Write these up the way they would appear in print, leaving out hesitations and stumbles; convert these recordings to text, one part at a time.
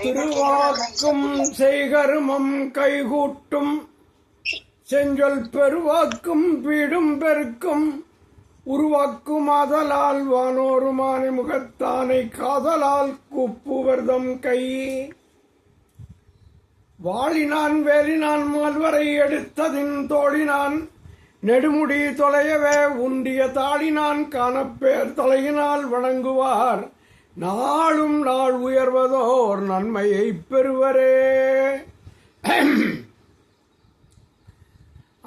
திருவாக்கும் செய்கருமம் கைகூட்டும் செஞ்சொல் பெருவாக்கும் பீடும் பெருக்கும் உருவாக்கும் ஆதலால் வானோரு மானை முகத்தானை காதலால் கூப்புவர்தம் கை வாழினான் வேலினான் மால்வரை எடுத்ததின் தோழினான் நெடுமுடி தொலையவே உண்டிய தாளினான் காணப்பேர் தலையினால் வணங்குவார் நாளும் நாள் உயர்வதோர் நன்மையை பெறுவரே.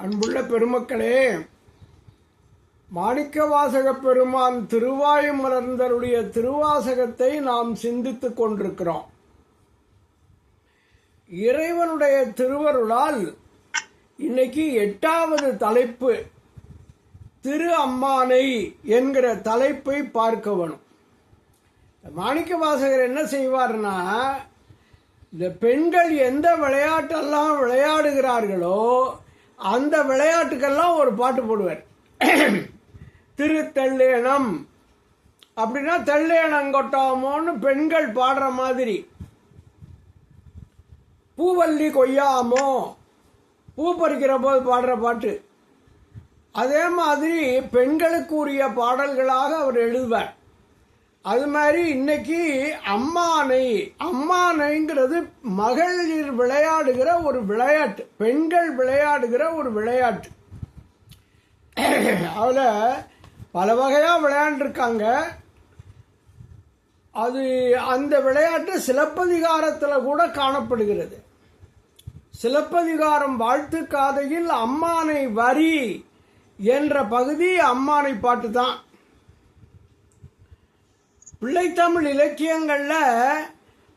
அன்புள்ள பெருமக்களே, மாணிக்கவாசக பெருமான் திருவாய் மலர்ந்தருடைய திருவாசகத்தை நாம் சிந்தித்துக் கொண்டிருக்கிறோம். இறைவனுடைய திருவருளால் இன்னைக்கு 8வது தலைப்பு திரு அம்மானை என்கிற தலைப்பை பார்க்க வேணும். மாணிக்க வாசகர் என்ன செய்வார்னா, இந்த பெண்கள் எந்த விளையாட்டெல்லாம் விளையாடுகிறார்களோ அந்த விளையாட்டுக்கெல்லாம் ஒரு பாட்டு போடுவார். திரு தெள்ளேனம் அப்படின்னா தெள்ளேனங்கொட்டாமோன்னு பெண்கள் பாடுற மாதிரி, பூவல்லி கொய்யாமோ பூ பறிக்கிற போது பாடுற பாட்டு, அதே மாதிரி பெண்களுக்கு உரிய பாடல்களாக அவர் எழுதுவார். அது மாதிரி இன்னைக்கு அம்மானைங்கிறது மகளிர் விளையாடுகிற ஒரு விளையாட்டு, பெண்கள் விளையாடுகிற ஒரு விளையாட்டு. அதில் பல வகையாக விளையாண்டுருக்காங்க. அந்த விளையாட்டு சிலப்பதிகாரத்தில் கூட காணப்படுகிறது. சிலப்பதிகாரம் வாழ்த்து காதையில் அம்மானை வரி என்ற பகுதி அம்மானை பாட்டு தான். பிள்ளைத்தமிழ் இலக்கியங்கள்ல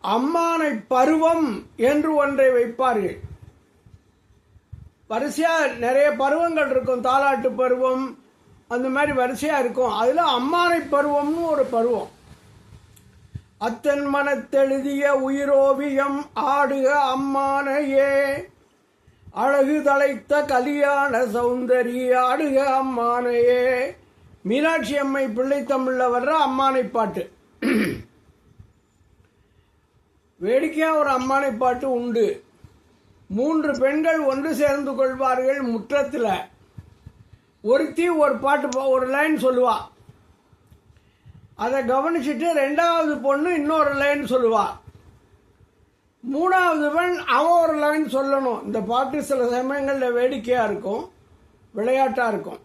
அம்மானை பருவம் என்று ஒன்றை வைப்பார்கள். வரிசையா நிறைய பருவங்கள் இருக்கும், தாலாட்டு பருவம் அந்த மாதிரி வரிசையா இருக்கும். அதுல அம்மானை பருவம்னு ஒரு பருவம். அத்தன் மனத்தெழுதிய உயிரோவியம் ஆடுக அம்மானையே, அழகு தலைத்த கலியாண சௌந்தரி ஆடுக அம்மானையே. மீனாட்சி அம்மை பிள்ளைத்தமிழ்ல வர்ற அம்மானை பாட்டு. வேடிக்கையா ஒரு அம்மானை பாட்டு உண்டு. 3 பெண்கள் ஒன்று சேர்ந்து கொள்வார்கள் முற்றத்தில். ஒருத்தி ஒரு பாட்டு ஒரு லைன் சொல்லுவா, அதை கவனிச்சுட்டு 2வது பொண்ணு இன்னொரு லைன் சொல்லுவா, 3வது பெண் அவன் ஒரு லைன் சொல்லணும். இந்த பாட்டு சில சமயங்களில் வேடிக்கையா இருக்கும், விளையாட்டா இருக்கும்.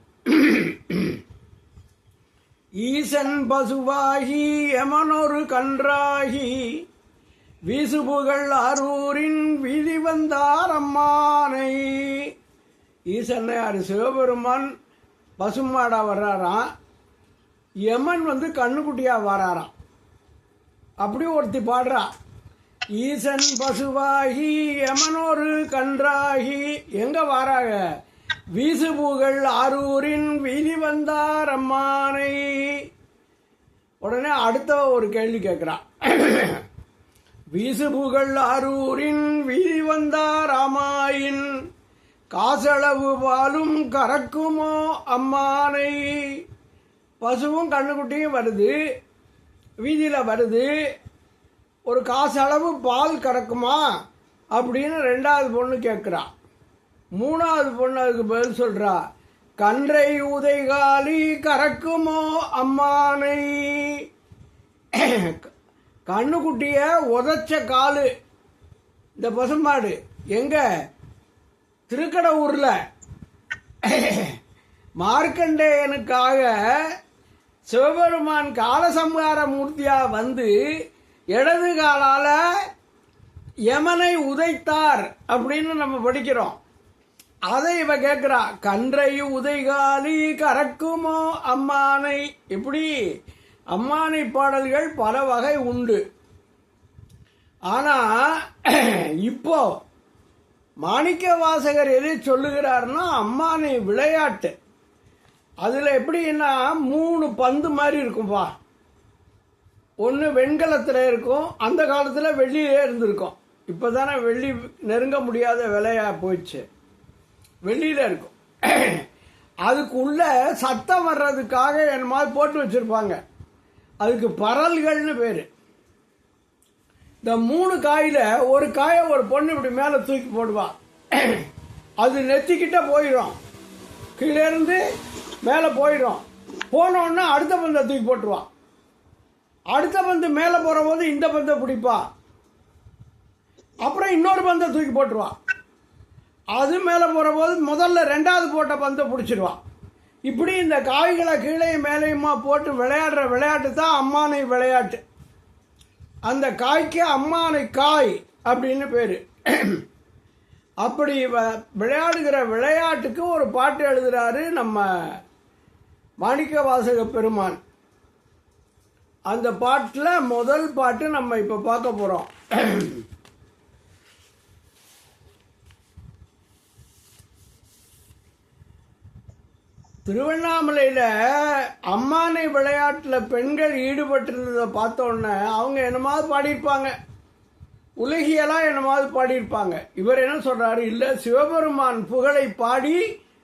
ஈசன் பசுவாகி எமனொரு கன்றாகி வீசுபுகள் அரூரின் வீதி வந்தார் அம்மானை. ஈசன் யாரு? சிவபெருமான் பசுமாடா வர்றாராம், யமன் கண்ணுக்குட்டியா வராராம். அப்படி ஒருத்தி பாடுறா, ஈசன் பசுவாகி யமனொரு கன்றாகி. எங்க வாராக? வீசுபுகள் அரூரின் வீதி வந்தார் அம்மானை. உடனே அடுத்த ஒரு கேள்வி கேட்கிறான், வீசுபுகள் அரூரின் வீதி வந்தார் அம்மாயின் காசளவு பாலும் கறக்குமோ அம்மானை. பசுவும் கண்ணுக்குட்டியும் வருது, வீதியில் வருது, ஒரு காசளவு பால் கறக்குமா அப்படின்னு 2வது பொண்ணு கேட்குறா. 3வது பொண்ணு அதுக்கு பதில் சொல்றா, கன்றை உதைகாலி கறக்குமோ அம்மானை. கண்ணுக்குட்டிய உதைச்ச காலு இந்த பசுமாடு எங்க? திருக்கடவுர்ல. மார்க்கண்டேயனுக்காக சிவபெருமான் காலசம்ஹார மூர்த்தியா இடது காலால யமனை உதைத்தார் அப்படின்னு நம்ம படிக்கிறோம். அதை இவ கேட்கிறா, கன்றை உதைகாலி கறக்குமோ அம்மானை. இப்படி அம்மானை பாடல்கள் பல வகை உண்டு. ஆனா இப்போ மாணிக்க வாசகர் எதை சொல்லுகிறார்னா, அம்மானை விளையாட்டு. அதுல எப்படின்னா 3 பந்து மாதிரி இருக்கும்பா. ஒன்று வெண்கலத்தில் இருக்கும், அந்த காலத்தில் வெள்ளியிலே இருந்திருக்கும். இப்போதானே வெள்ளி நெருங்க முடியாத விலையா போயிடுச்சு, வெள்ளியில இருக்கும். அதுக்குள்ள சத்தம் வர்றதுக்காக என் மாதிரி போட்டு வச்சிருப்பாங்க. அதுக்கு பரல்கள்னு பேரு. இந்த 3 காயில் ஒரு காயை ஒரு பொண்ணு இப்படி மேலே தூக்கி போடுவா. அது நெத்திக்கிட்ட போயிடும், கீழே இருந்து மேலே போயிடும். போனோன்னா அடுத்த பந்தை தூக்கி போட்டுருவான். அடுத்த பந்து மேலே போகிற போது இந்த பந்தை பிடிப்பா. அப்புறம் இன்னொரு பந்தை தூக்கி போட்டுருவான். அது மேலே போகிற போது முதல்ல 2வது போட்ட பந்தை பிடிச்சிடுவான். இப்படி இந்த காய்களை கீழே மேலேயுமா போட்டு விளையாடுற விளையாட்டு தான் அம்மானை விளையாட்டு. அந்த காய்க்கு அம்மானை காய் அப்படின்னு பேர். அப்படி விளையாடுகிற விளையாட்டுக்கு ஒரு பாட்டு எழுதுகிறாரு நம்ம மாணிக்கவாசக பெருமான். அந்த பாட்டில் முதல் பாட்டு நம்ம இப்போ பார்க்க போகிறோம். திருவண்ணாமலையில் அம்மானை விளையாட்டில் பெண்கள் ஈடுபட்டிருந்ததை பார்த்தோன்னே அவங்க என்னமாவது பாடியிருப்பாங்க, உலகியெல்லாம் என்னமாவது பாடியிருப்பாங்க. இவர் என்ன சொல்கிறாரு, இல்லை சிவபெருமான் புகழை பாடி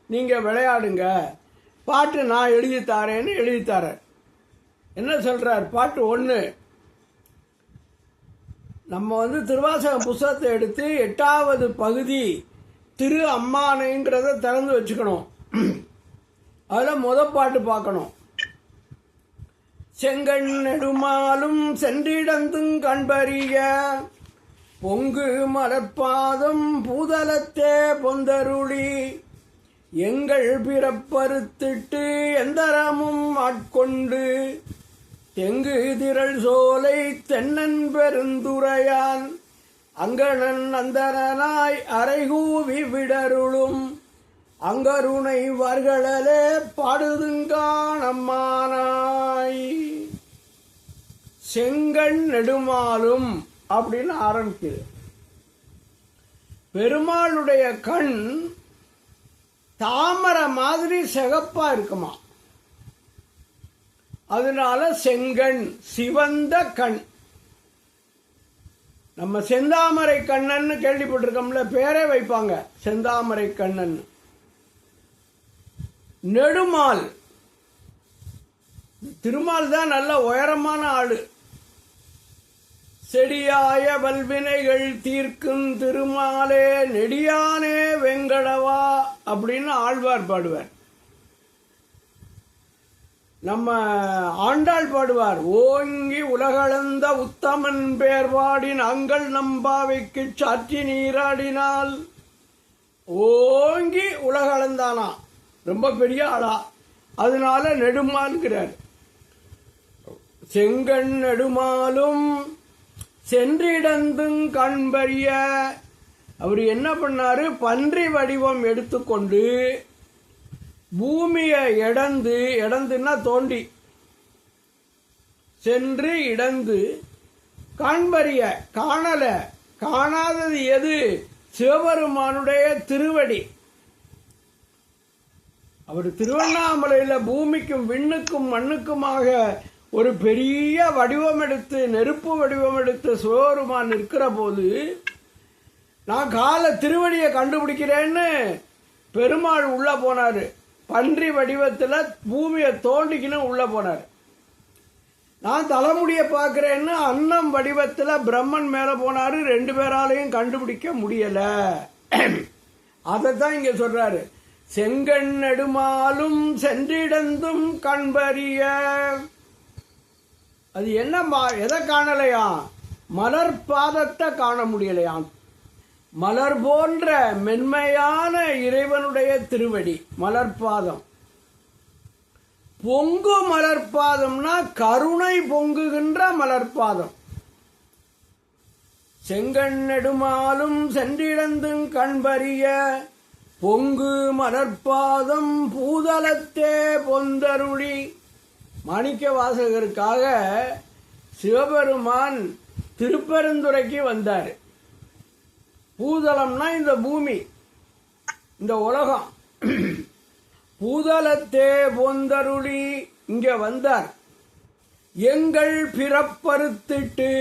நீங்கள் விளையாடுங்க, பாட்டு நான் எழுதித்தாரேன்னு எழுதித்தாரேன். என்ன சொல்கிறார், பாட்டு 1. நம்ம திருவாசகம் புஸ்தகத்தை எடுத்து 8வது பகுதி திரு அம்மானைங்கிறத திறந்து வச்சுக்கணும். அதில் பாட்டு பார்க்கணும். செங்கண் நெடுமாலும் சென்றிடந்தும் கண்பறிய பொங்கு மலர்பாதம் பூதலத்தே பொந்தருளி எங்கள் பிறப்பறுத்திட்டு எந்தரமும் ஆட்கொண்டு தெங்கு திரள் சோலை தென்னன் பெருந்துரையான் அங்கணன் அந்தரனாய் அரைகூவி விடருளும் அங்கருணை வர்களே பாடுதுங்கானம்மானாய். செங்கண் நெடுமாலும் அப்படின்னு ஆரம்பிக்குது. பெருமாளுடைய கண் தாமரை மாதிரி சிகப்பா இருக்குமா, அதனால செங்கண் சிவந்த கண். நம்ம செந்தாமரை கண்ணன் கேள்விப்பட்டிருக்கோம்ல, பேரே வைப்பாங்க செந்தாமரை கண்ணன். நெடுமால், திருமால் தான் நல்ல உயரமான ஆளு. செடியாய வல்வினைகள் தீர்க்கும் திருமாலே நெடியானே வெங்கடவா அப்படின்னு ஆழ்வார் பாடுவார். நம்ம ஆண்டாள் பாடுவார், ஓங்கி உலகளந்த உத்தமன் பேர்வாடின் அங்கள் நம்பாவைக்கு சாற்றி நீராடினால். ஓங்கி உலகளந்தானா, ரொம்ப பெரிய ஆளா, அதனால நெடுமால்கிறார். செங்கண் நெடுமாலும் சென்றிடந்தும் கண்பறிய. அவர் என்ன பண்ணாரு, பன்றி வடிவம் எடுத்துக்கொண்டு பூமியை இடந்துன்னா தோண்டி சென்று இடந்து காண்பறிய காணல, காணாதது எது, சிவபெருமானுடைய திருவடி. அவர் திருவண்ணாமலையில் பூமிக்கும் விண்ணுக்கும் மண்ணுக்குமாக ஒரு பெரிய வடிவம் எடுத்து, நெருப்பு வடிவம் எடுத்து சிவபெருமான் நிற்கிற போது, நான் திருவடியை கண்டுபிடிக்கிறேன்னு பெருமாள் உள்ள போனாரு. பன்றி வடிவத்தில் பூமியை தோண்டிக்கின்னு உள்ள போனார். நான் தலைமுடியை பார்க்கிறேன்னு அன்னம் வடிவத்தில் பிரம்மன் மேல போனாரு. 2 பேராலையும் கண்டுபிடிக்க முடியல. அதைத்தான் இங்க சொல்றாரு, செங்கண் நெடுமாலும் சென்றிடந்தும் கண்பறிய. அது என்னம்மா, எதை காணலையாம், மலர் பாதத்தை காண முடியலையாம். மலர் போன்ற மென்மையான இறைவனுடைய திருவடி மலர்பாதம். பொங்கு மலர்பாதம்னா கருணை பொங்குகின்ற மலர்பாதம். செங்கண் நெடுமாலும் சென்றிடந்தும் கண்பறிய பொங்கு மலர்பாதம் பூதலத்தே பொந்தருளி. மாணிக்க வாசகருக்காக சிவபெருமான் திருப்பெருந்துறைக்கு வந்தார். பூதலம்னா இந்த பூமி, இந்த உலகம். பூதலத்தே பொந்தருளி இங்க வந்தார். எங்கள் பிறப்பறுத்திட்டு,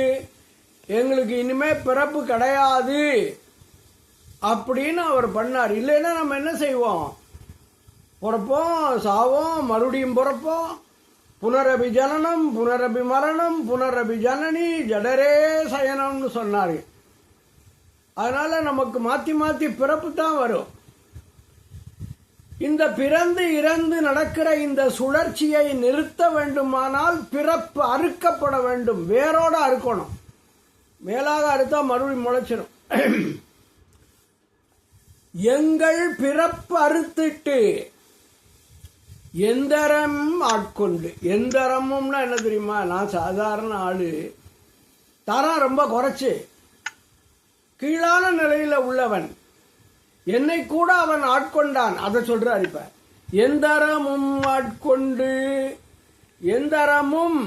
எங்களுக்கு இனிமே பிறப்பு கிடையாது அப்படின்னு அவர் பண்ணார். இல்லைன்னா நம்ம என்ன செய்வோம், பிறப்போம், சாவோம், மறுபடியும் பிறப்போம், புனரபி ஜனனம் புனரபி மரணம் புனரபி ஜனனி ஜடரே சயனம்னு சொன்னாரு. அதனால நமக்கு மாத்தி மாத்தி பிறப்பு தான் வரும். இந்த பிறந்து இறந்து நடக்கிற இந்த சுழற்சியை நிறுத்த வேண்டுமானால் பிறப்பு அறுக்கப்பட வேண்டும். வேரோட அறுக்கணும். மேலாக அறுத்தா மறுபடியும் முளைச்சிடும். எங்கள் பிறப்பு அறுத்துட்டு எந்தரம் ஆட்கொண்டு. எந்தரமும்னா என்ன தெரியுமா? நான் சாதாரண ஆளு, தரம் ரொம்ப குறைச்சு கீழான நிலையில உள்ளவன். என்னை கூட அவன் ஆட்கொண்டான். அதை சொல்றார். இப்ப எந்தரமும் ஆட்கொண்டு. எந்தரமும்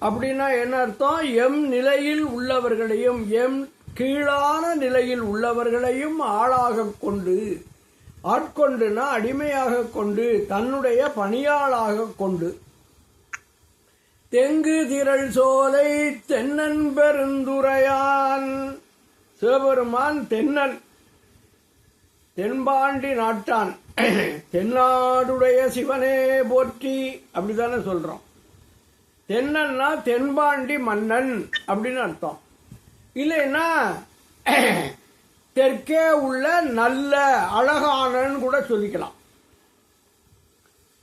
அப்படின்னா என்ன அர்த்தம்? எம் நிலையில் உள்ளவர்களையும் எம் கீழான நிலையில் உள்ளவர்களையும் ஆளாக கொண்டு. ஆட்கொண்டுனா அடிமையாக கொண்டு, தன்னுடைய பணியாளாக கொண்டு. தெங்கு திரள் சோலை தென்னன் பெருந்துரையான். சிவபெருமான் தென்னன், தென்பாண்டி நாட்டான். தென்னாடுடைய சிவனே போற்றி அப்படித்தானே சொல்றோம். தென்னன்னா தென்பாண்டி மன்னன் அப்படின்னு அர்த்தம். இல்லைன்னா தெற்கே உள்ள நல்ல அழகானன்னு கூட சொல்லிக்கலாம்.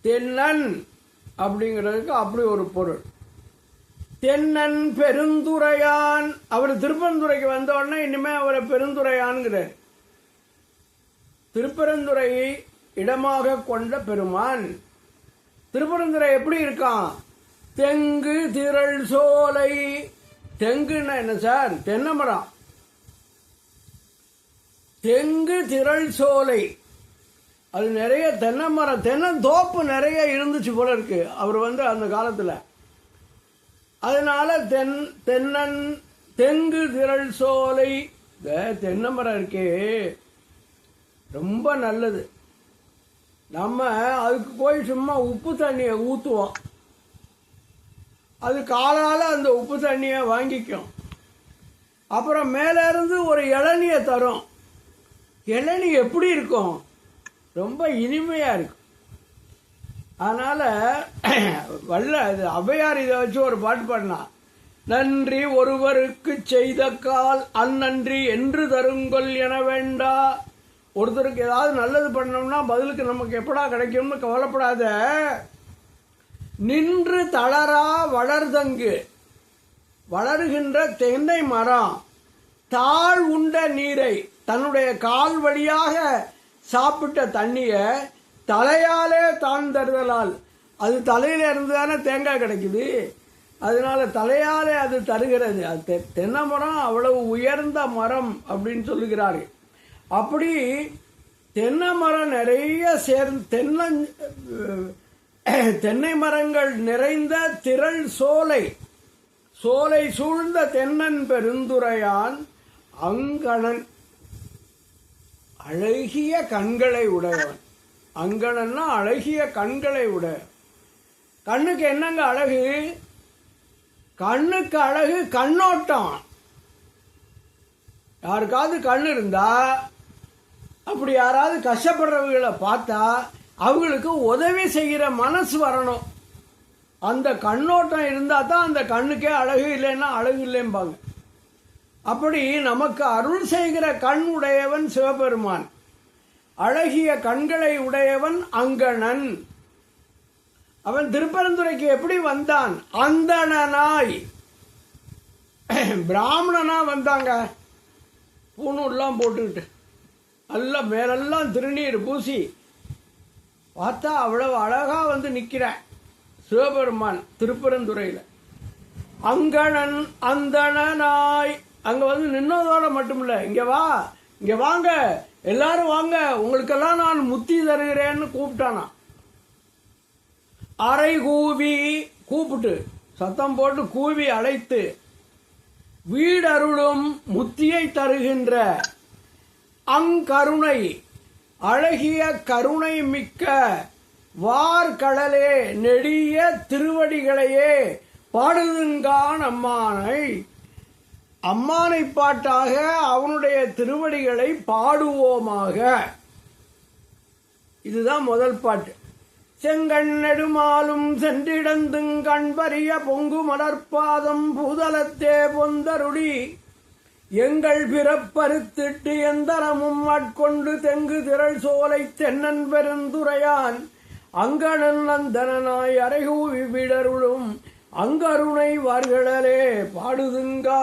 தென்னன் அப்படிங்கிறதுக்கு அப்படி ஒரு பொருள். தென்னன் பெருந்துரையான். அவர் திருப்பரந்துரைக்கு வந்த உடனே இனிமே அவரை பெருந்துரையான்கிறார். திருப்பரந்துரையை இடமாக கொண்ட பெருமான். திருப்பரந்துரை எப்படி இருக்கான்? தெங்கு திரள் சோலை. தெங்குன்னா என்ன சார்? தென்னை மரம். தெங்கு திரள் சோலை, அது நிறைய தென்னை மரம், தென்னந்தோப்பு நிறைய இருந்துச்சு போல இருக்கு அவர் அந்த காலத்துல. அதனால தென்னன் தெங்கு திரள் சோலை. தென்னை மரம் இருக்கே ரொம்ப நல்லது. நம்ம அதுக்கு போய் சும்மா உப்பு தண்ணியை ஊற்றுவோம். அது காலால அந்த உப்பு தண்ணியை வாங்கிக்கும். அப்புறம் மேல இருந்து ஒரு இளநியை தரும். இளநீ எப்படி இருக்கும்? ரொம்ப இனிமையா இருக்கும். அதனால ஔவையார் இதை வச்சு ஒரு பாட்டு பாடினா, நன்றி ஒருவருக்கு செய்த கால் அந்நன்றி என்று தருங்கொல் என வேண்டா. ஒருத்தருக்கு ஏதாவது நல்லது பண்ணோம்னா பதிலுக்கு நமக்கு எப்படா கிடைக்கும்னு கவலைப்படாத. நின்று தளரா வளர்தங்கு. வளர்கின்ற தென்னை மரம் தாழ் உண்ட நீரை, தன்னுடைய கால் வழியாக சாப்பிட்ட தண்ணிய தலையாலே தான் தருதலால், அது தலையில இருந்து தானே தேங்காய் கிடைக்குது. அதனால தலையாலே அது தருகிறது. அது தென்னை மரம் அவ்வளவு உயர்ந்த மரம் அப்படின்னு சொல்லுகிறாரு. அப்படி தென்னை மரம் நிறைய தென்னை மரங்கள் நிறைந்த திரள் சோலை, சோலை சூழ்ந்த தென்னன் பெருந்துரையான் அங்கணன். அழகிய கண்களை உடையவன். அங்கணன்னா அழகிய கண்களை உடைய. கண்ணுக்கு என்னங்க அழகு? கண்ணுக்கு அழகு கண்ணோட்டம். யாருக்காவது கண் இருந்தா, அப்படி யாராவது கஷ்டப்படுறவங்களை பார்த்தா அவங்களுக்கு உதவி செய்கிற மனசு வரணும். அந்த கண்ணோட்டம் இருந்தா தான் அந்த கண்ணுக்கே அழகு, இல்லைன்னா அழகு இல்லைம்பாங்க. அப்படி நமக்கு அருள் செய்கிற கண் உடையவன் சிவபெருமான். அழகிய கண்களை உடையவன் அங்கணன். அவன் திருப்பரந்துரைக்கு எப்படி வந்தான்? அந்தணனாய். பிராமணனா வந்தாங்க, பூணூர்லாம் போட்டுக்கிட்டு, நல்ல மேலெல்லாம் திருநீர் பூசி. பார்த்தா அவ்வளவு அழகா நிக்கிற சிவபெருமான் திருப்பரந்துரையில. அங்கணன் அந்தணனாய். அங்க நின்னதோட மட்டுமில்ல, இங்க வா, இங்க வாங்க, எல்லாரும் வாங்க, உங்களுக்கெல்லாம் நான் முத்தி தருகிறேன்னு கூப்பிட்டானா. அரை கூவி, கூப்பிட்டு சத்தம் போட்டு கூவி அழைத்து, வீடருளும் முத்தியை தருகின்ற அங்கருணை, அழகிய கருணை மிக்க வார்கடலே, நெடிய திருவடிகளையே பாடுதுங்கான் அம்மானை. அம்மானை பாட்டாக அவனுடைய திருவடிகளை பாடுவோமாக. இதுதான் முதல் பாட்டு. செங்கண் நெடுமாலும் சென்றிடந்துங் கண்பறிய பொங்கு மலர்பாதம் பூதலத்தே பொந்தருளி எங்கள் பிறப்பறுத்திட்டு எந்தரமும் ஆட்கொண்டு தெங்கு திரள் சோலை தென்னன் பெருந்துரையான் அங்கணன் நந்தனாய் அரைகூவி விடருளும் அங்கருணை வார்களே பாடுதுங்கானம்மானாய்.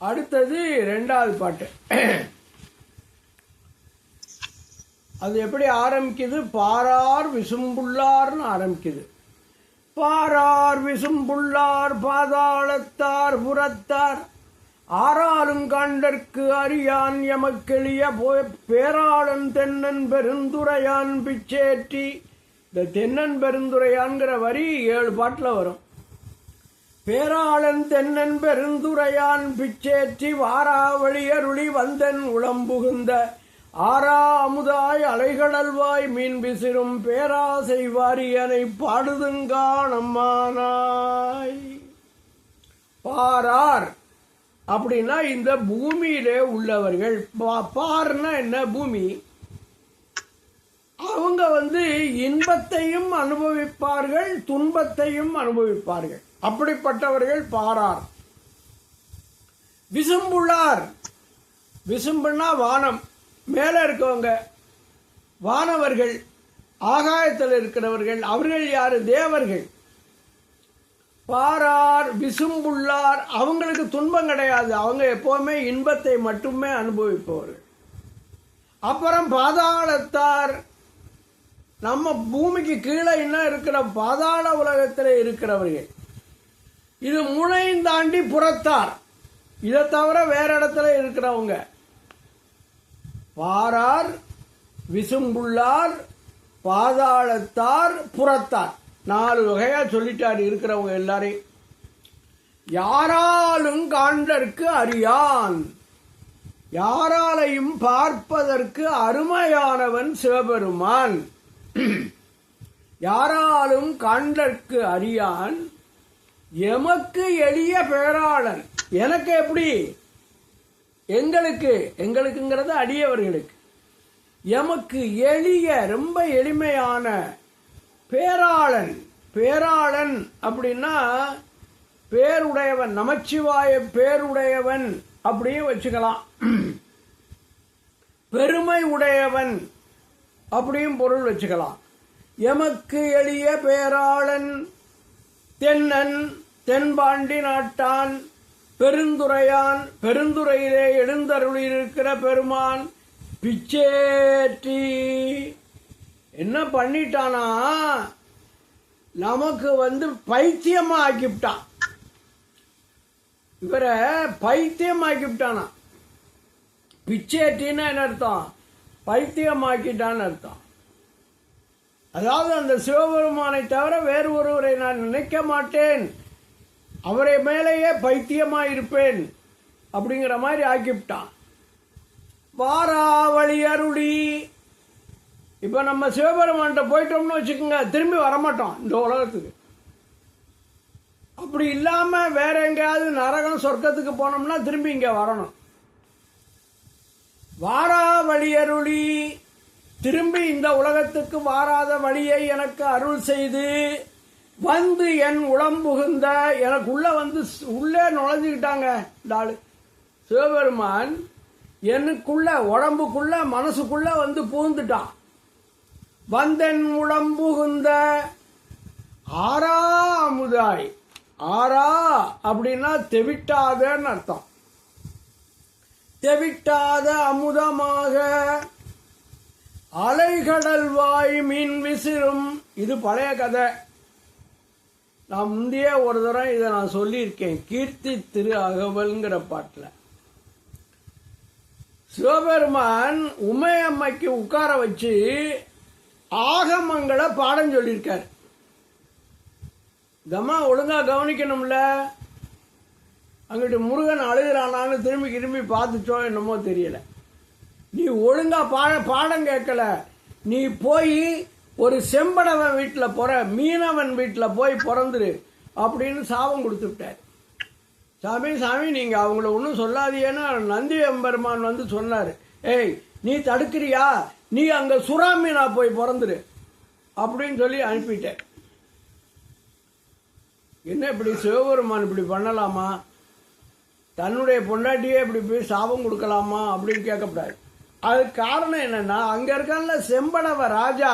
அடுத்தது 2வது பாட்டு. அது எப்படி ஆரம்பிக்குது? பாரார் விசும்புள்ளார்னு ஆரம்பிக்குது. பாரார் விசும்புள்ளார் பாதாளத்தார் புறத்தார் ஆறாலும் காண்டற்கு அறியான் எமக்கெளிய பேராளன் தென்னன் பெருந்துரையான் பிச்சேற்றி. இந்த தென்னன் பெருந்துரையான்கிற வரி 7 பாட்டில் வரும். பேராளன் தென்னன் பெருந்துரையான் பிச்சேற்றி வாராவளி அருளி வந்தன் உளம்புகுந்த ஆரா அமுதாய் அலைகடல்வாய் மீன் விசிறும் பேராசை வாரியனை பாடுதுங்கானம்மானாய். பாரார் அப்படின்னா இந்த பூமியிலே உள்ளவர்கள். பார்னா என்ன? பூமி. அவங்க இன்பத்தையும் அனுபவிப்பார்கள், துன்பத்தையும் அனுபவிப்பார்கள். அப்படிப்பட்டவர்கள் பாரார். விசும்புள்ளார். விசும்புனா வானம், மேல இருக்கவங்க, வானவர்கள், ஆகாயத்தில் இருக்கிறவர்கள். அவர்கள் யாரு? தேவர்கள். பாரார் விசும்புள்ளார். அவங்களுக்கு துன்பம் கிடையாது, அவங்க எப்பவுமே இன்பத்தை மட்டுமே அனுபவிப்பவர்கள். அப்புறம் பாதாளத்தார், நம்ம பூமிக்கு கீழே இன்னும் இருக்கிற பாதாள உலகத்தில் இருக்கிறவர்கள். இது முனையும் தாண்டி புறத்தார், இதை தவிர வேற இடத்துல இருக்கிறவங்க. பாரார் விசும்புள்ளார் பாதாளத்தார் புறத்தார், 4 வகையா சொல்லிட்டார் இருக்கிறவங்க எல்லாரையும். யாராலும் காண்பதற்கு அறியான், யாராலையும் பார்ப்பதற்கு அருமையானவன் சிவபெருமான். யாராலும் காண்பதற்கு அறியான் எமக்கு எளிய பேராளன். எனக்கு எப்படி? எங்களுக்குங்கிறது அடியவர்களுக்கு. எமக்கு எளிய, ரொம்ப எளிமையான பேராளன். பேராளன் அப்படின்னா பேருடையவன், நமச்சிவாய பேருடையவன் அப்படியே வச்சுக்கலாம். பெருமை உடையவன் அப்படியும் பொருள் வச்சுக்கலாம். எமக்கு எளிய பேராளன் தென்னன், தென்பாண்டி நாட்டான், பெருந்துரையான், பெருந்துறையிலே எழுந்தருளியிருக்கிற பெருமான் பிச்சேற்றி. என்ன பண்ணிட்டானா? நமக்கு பைத்தியமா ஆக்கிவிட்டான். இவரை பைத்தியமாக்கிவிட்டானா? பிச்சேற்றின்னு என்ன அர்த்தம்? பைத்தியமாக்கிட்டான்னு அர்த்தம். அதாவது அந்த சிவபெருமானை தவிர வேறு ஒருவரை நான் நினைக்க மாட்டேன், அவரை மேலேயே பைத்தியமா இருப்பேன் அப்படிங்கிற மாதிரி ஆக்கிவிட்டான். வாராவளி அருளி. இப்ப நம்ம சிவபெருமான்கிட்ட போயிட்டோம்னு வச்சுக்கோங்க, திரும்பி வரமாட்டோம் இந்த உலகத்துக்கு. அப்படி இல்லாம வேற எங்கேயாவது நரகம் சொர்க்கத்துக்கு போனோம்னா திரும்பி இங்க வரணும். வாராவளி அருளி, திரும்பி இந்த உலகத்துக்கு வாராத வழியை எனக்கு அருள் செய்து என் உளம் புகுந்த, எனக்குள்ள உள்ளே நுழைஞ்சுக்கிட்டாங்க இந்த ஆளு. சிவபெருமான் எனக்குள்ள, உடம்புக்குள்ள, மனசுக்குள்ள புகுந்துட்டான். வந்தென் உளம் புகுந்த ஆரா அமுதாய். ஆரா அப்படின்னா தெவிட்டாதன்னு அர்த்தம். தெவிட்டாத அமுதமாக அலைகடல்வாய் மீன் விசிறும். இது பழைய கதை. நான் முந்தைய ஒரு தரம் இதை நான் சொல்லியிருக்கேன், கீர்த்தி திரு அகவல்ங்கிற பாட்டில். சிவபெருமான் உமையம்மைக்கு உட்கார வச்சு ஆகமங்களை பாடம் சொல்லியிருக்கார். இதம்மா ஒழுங்கா கவனிக்கணும்ல. அங்கிட்டு முருகன் அழுகிறானான்னு திரும்பி பார்த்துச்சோ என்னமோ தெரியல. நீ ஒழுங்கா பாடம் கேட்கல. நீ போய் ஒரு செம்படவன் வீட்டில் மீனவன் வீட்டில் போய் பிறந்துரு அப்படின்னு சாபம் கொடுத்துட்டார். சாமி நீங்க அவங்கள ஒன்றும் சொல்லாதீன்னு நந்தி எம்பெருமான் சொன்னாரு. ஏய், நீ தடுக்கிறியா? நீ அங்கே சுறா மீனா போய் பிறந்துரு அப்படின்னு சொல்லி அனுப்பிட்டேன். என்ன இப்படி சிவபெருமான் இப்படி பண்ணலாமா? தன்னுடைய பொண்டாட்டியே இப்படி போய் சாபம் கொடுக்கலாமா அப்படின்னு கேட்கக்கூடாது. அதுக்கு காரணம் என்னன்னா, அங்கே இருக்கான்ல செம்படவ ராஜா,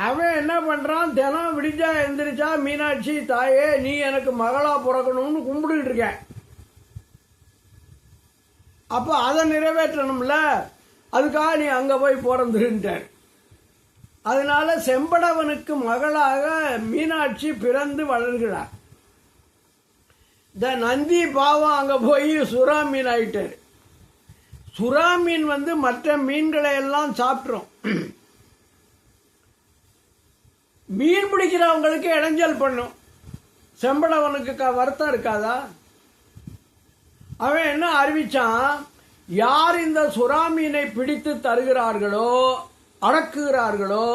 அவன் என்ன பண்ணுறான், தினம் விடிஞ்சா எந்திரிச்சா மீனாட்சி தாயே நீ எனக்கு மகளா பிறக்கணும்னு கும்பிட்டுக்கிட்டு இருக்கேன். அப்போ அதை நிறைவேற்றணும்ல, அதுக்காக நீ அங்கே போய் பிறந்துருன்ட்டார். அதனால செம்படவனுக்கு மகளாக மீனாட்சி பிறந்து வளர்கிறார். இந்த நந்தி பாவம் அங்கே போய் சுறா மீன் ஆயிட்டார். சுறா மீன் மற்ற மீன்களை எல்லாம் சாப்பிட்றோம். மீன் பிடிக்கிறவங்களுக்கு இடைஞ்சல் பண்ணும். செம்படவனுக்கு வருத்தம் இருக்காதா? அவன் என்ன அறிவிச்சான், யார் இந்த சுறா மீனை பிடித்து தருகிறார்களோ அடக்குகிறார்களோ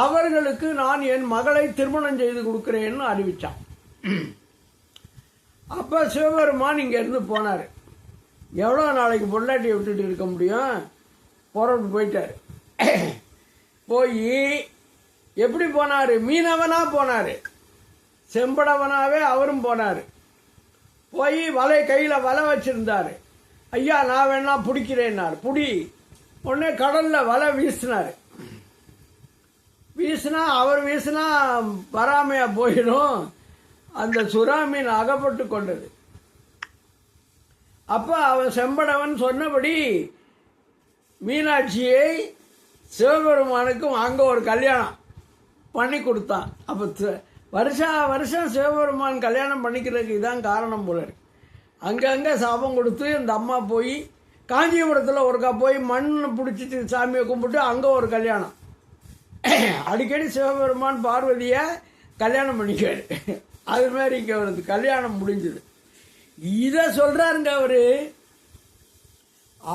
அவர்களுக்கு நான் என் மகளை திருமணம் செய்து கொடுக்கிறேன்னு அறிவிச்சான். அப்ப சிவபெருமான் இங்க இருந்து போனாரு. எவ்வளவு நாளைக்கு பொண்டாட்டியை விட்டுட்டு இருக்க முடியும்? புறப்பட்டு போயிட்டாரு. போய் எப்படி போனாரு? மீனவனா போனாரு, செம்படவனாவே அவரும் போனாரு. போய் வலை கையில வலை வச்சிருந்தாரு. ஐயா நான் வேணா பிடிக்கிறேன்னாரு. புடி. உடனே கடல்ல வலை வீசினாரு. அவர் வீசினா வராமையா போயிடும். அந்த சுறா மீன் அகப்பட்டு கொண்டது. அப்ப அவன் செம்படவன் சொன்னபடி மீனாட்சியை சிவபெருமானுக்கும் அங்க ஒரு கல்யாணம் பண்ணி கொடுத்தான். அப்ப வருஷம் சிவபெருமான் கல்யாணம் பண்ணிக்கிறதுக்கு இதான் காரணம் போல இருக்கு. அங்கங்க சாபம் கொடுத்து இந்த அம்மா போய் காஞ்சிபுரத்தில் ஒருக்கா போய் மண் பிடிச்சிட்டு சாமியை கும்பிட்டு அங்கே ஒரு கல்யாணம். அடிக்கடி சிவபெருமான் பார்வதியை கல்யாணம் பண்ணிக்காரு. அது மாதிரி இங்கே அவரது கல்யாணம் முடிஞ்சது. இதை சொல்றாருங்க அவரு.